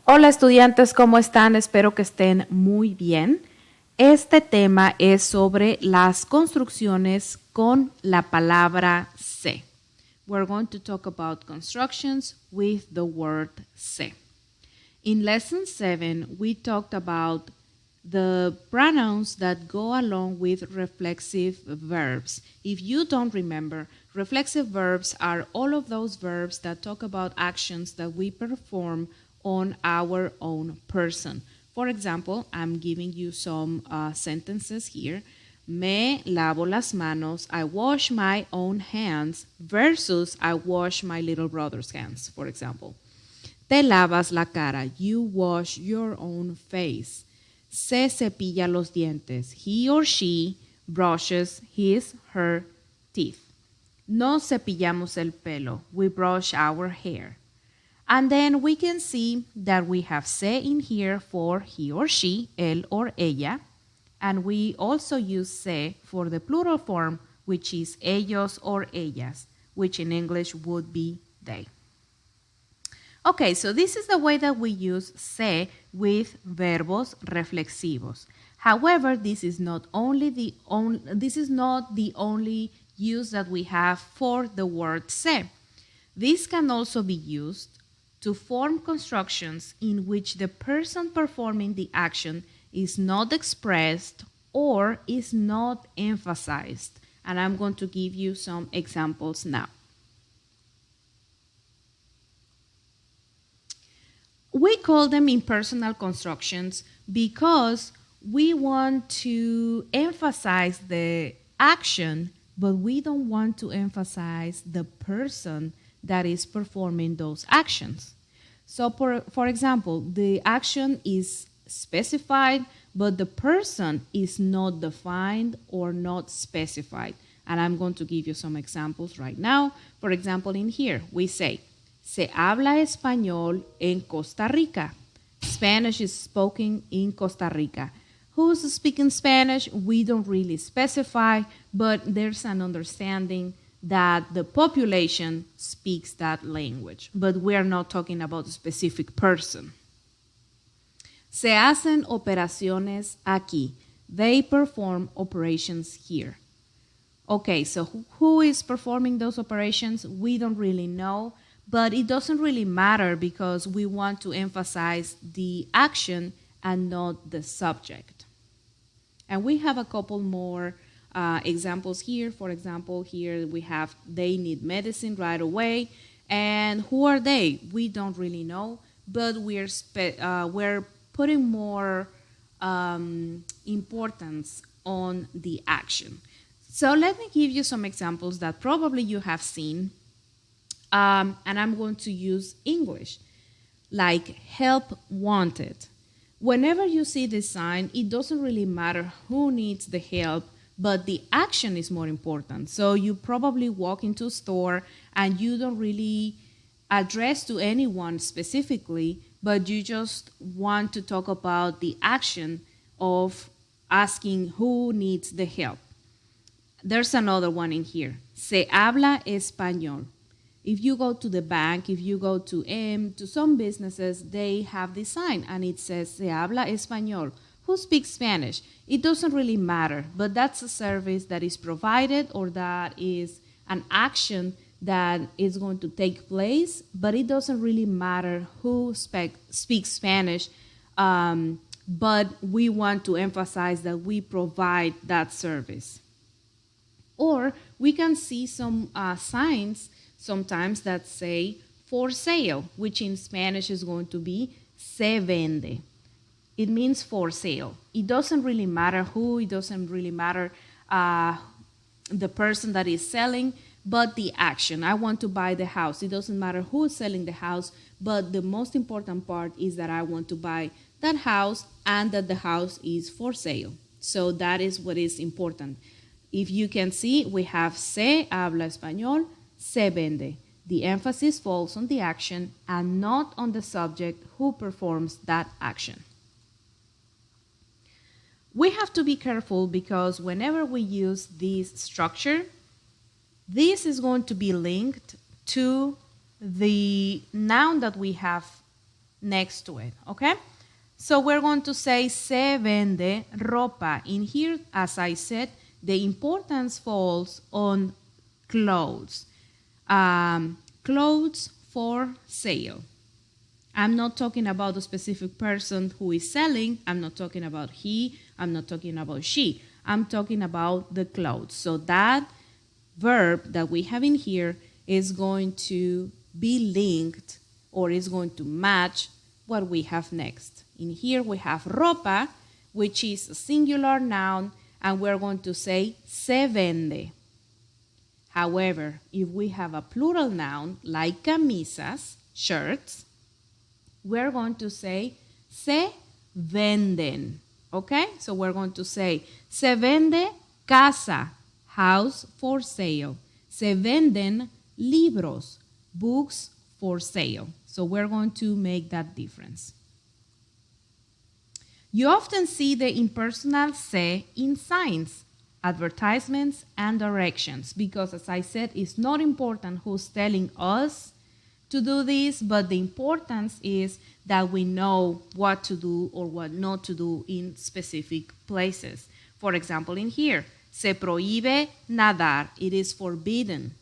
Hola estudiantes, ¿cómo están? Espero que estén muy bien. Este tema es sobre las construcciones con la palabra se. We're going to talk about constructions with the word se. In lesson 7, we talked about the pronouns that go along with reflexive verbs. If you don't remember, reflexive verbs are all of those verbs that talk about actions that we perform on our own person. For example, I'm giving you some sentences here. Me lavo las manos, I wash my own hands, versus I wash my little brother's hands, for example. Te lavas la cara, you wash your own face. Se cepilla los dientes, he or she brushes his, her teeth. Nos cepillamos el pelo, we brush our hair. And then we can see that we have se in here for he or she, él or ella. And we also use se for the plural form, which is ellos or ellas, which in English would be they. Okay, so this is the way that we use se with verbos reflexivos. However, this is not the only use that we have for the word se. This can also be used to form constructions in which the person performing the action is not expressed or is not emphasized. And I'm going to give you some examples now. We call them impersonal constructions because we want to emphasize the action, but we don't want to emphasize the person that is performing those actions. So, for example, the action is specified, but the person is not defined or not specified. And I'm going to give you some examples right now. For example, in here, we say, se habla español en Costa Rica. Spanish is spoken in Costa Rica. Who's speaking Spanish? We don't really specify, but there's an understanding that the population speaks that language, but we are not talking about a specific person. Se hacen operaciones aquí. They perform operations here. Okay, so who is performing those operations? We don't really know, but it doesn't really matter because we want to emphasize the action and not the subject. And we have a couple more examples here. For example, here we have they need medicine right away. And who are they? We don't really know, but we're putting more importance on the action. So let me give you some examples that probably you have seen. And I'm going to use English, like help wanted. Whenever you see this sign, it doesn't really matter who needs the help, but the action is more important. So you probably walk into a store and you don't really address to anyone specifically, but you just want to talk about the action of asking who needs the help. There's another one in here. Se habla español. If you go to the bank, if you go to some businesses, they have this sign and it says, se habla español. Who speaks Spanish? It doesn't really matter, but that's a service that is provided or that is an action that is going to take place, but it doesn't really matter who speaks Spanish, but we want to emphasize that we provide that service. Or we can see some signs sometimes that say for sale, which in Spanish is going to be se vende. It means for sale. It doesn't really matter who, it doesn't really matter the person that is selling, but the action. I want to buy the house. It doesn't matter who is selling the house, but the most important part is that I want to buy that house and that the house is for sale. So that is what is important. If you can see, we have se habla español, se vende. The emphasis falls on the action and not on the subject who performs that action. We have to be careful because whenever we use this structure, this is going to be linked to the noun that we have next to it, okay? So we're going to say se vende ropa. In here, as I said, the importance falls on clothes. Clothes for sale. I'm not talking about a specific person who is selling. I'm not talking about he. I'm not talking about she. I'm talking about the clothes. So that verb that we have in here is going to be linked or is going to match what we have next. In here we have ropa, which is a singular noun, and we're going to say se vende. However, if we have a plural noun like camisas, shirts, we're going to say se venden. Okay? So we're going to say se vende casa, house for sale. Se venden libros, books for sale. So we're going to make that difference. You often see the impersonal se in signs, advertisements, and directions because, as I said, it's not important who's telling us to do this, but the importance is that we know what to do or what not to do in specific places. For example, in here, se prohíbe nadar. It is forbidden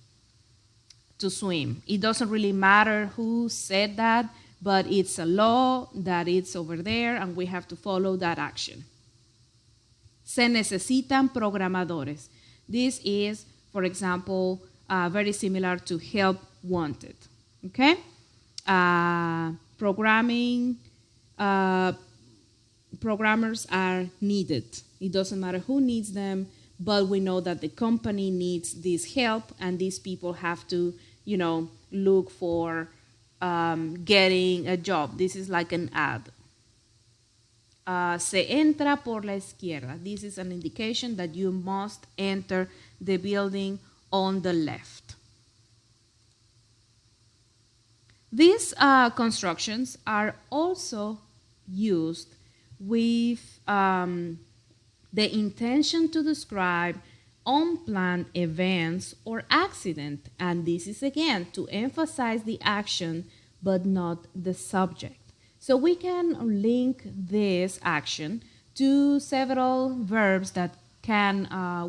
to swim. It doesn't really matter who said that, but it's a law that it's over there and we have to follow that action. Se necesitan programadores. This is, for example, very similar to help wanted. Okay? Programmers are needed. It doesn't matter who needs them, but we know that the company needs this help and these people have to, look for getting a job. This is like an ad. Se entra por la izquierda. This is an indication that you must enter the building on the left. These constructions are also used with the intention to describe unplanned events or accident, and this is again to emphasize the action but not the subject. So we can link this action to several verbs that can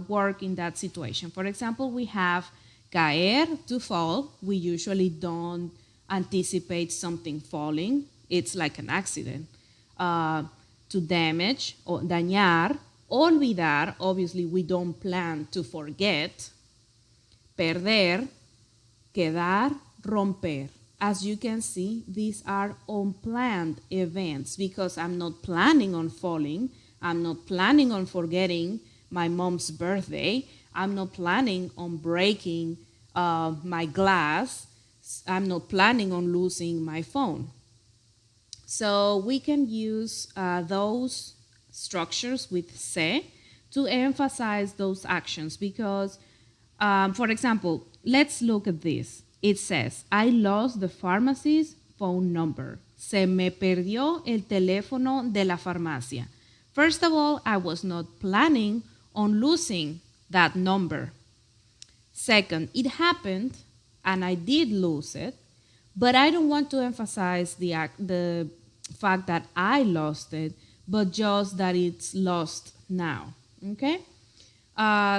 work in that situation. For example, we have caer, to fall. We usually don't anticipate something falling. It's like an accident. To damage or dañar, olvidar, obviously we don't plan to forget. Perder, quedar, romper. As you can see, these are unplanned events because I'm not planning on falling. I'm not planning on forgetting my mom's birthday. I'm not planning on breaking my glass. I'm not planning on losing my phone. So we can use those structures with se to emphasize those actions because, for example, let's look at this. It says, I lost the pharmacy's phone number. Se me perdió el teléfono de la farmacia. First of all, I was not planning on losing that number. Second, it happened and I did lose it, but I don't want to emphasize the fact that I lost it, but just that it's lost now. Okay?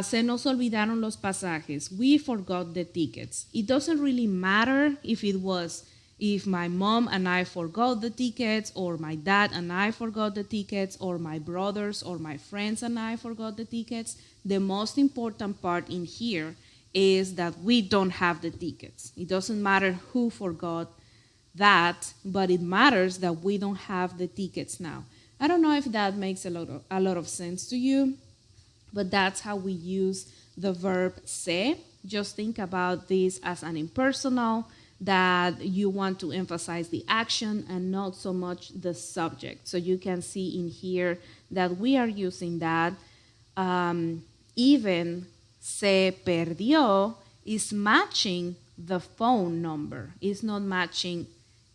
Se nos olvidaron los pasajes. We forgot the tickets. It doesn't really matter if my mom and I forgot the tickets, or my dad and I forgot the tickets, or my brothers or my friends and I forgot the tickets. The most important part in here is that we don't have the tickets. It doesn't matter who forgot that, but it matters that we don't have the tickets now. I don't know if that makes a lot of sense to you, but that's how we use the verb se. Just think about this as an impersonal, that you want to emphasize the action and not so much the subject. So you can see in here that we are using that. Even se perdió is matching the phone number. It's not matching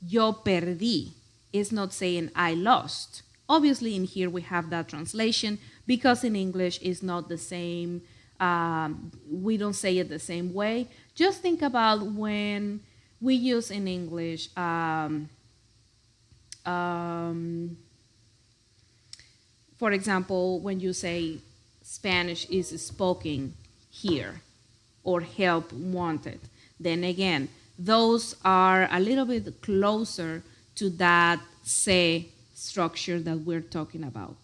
yo perdí. It's not saying I lost. Obviously, in here we have that translation because in English it's not the same. We don't say it the same way. Just think about when we use in English um, for example, when you say Spanish is spoken here or help wanted, then again, those are a little bit closer to that say structure that we're talking about.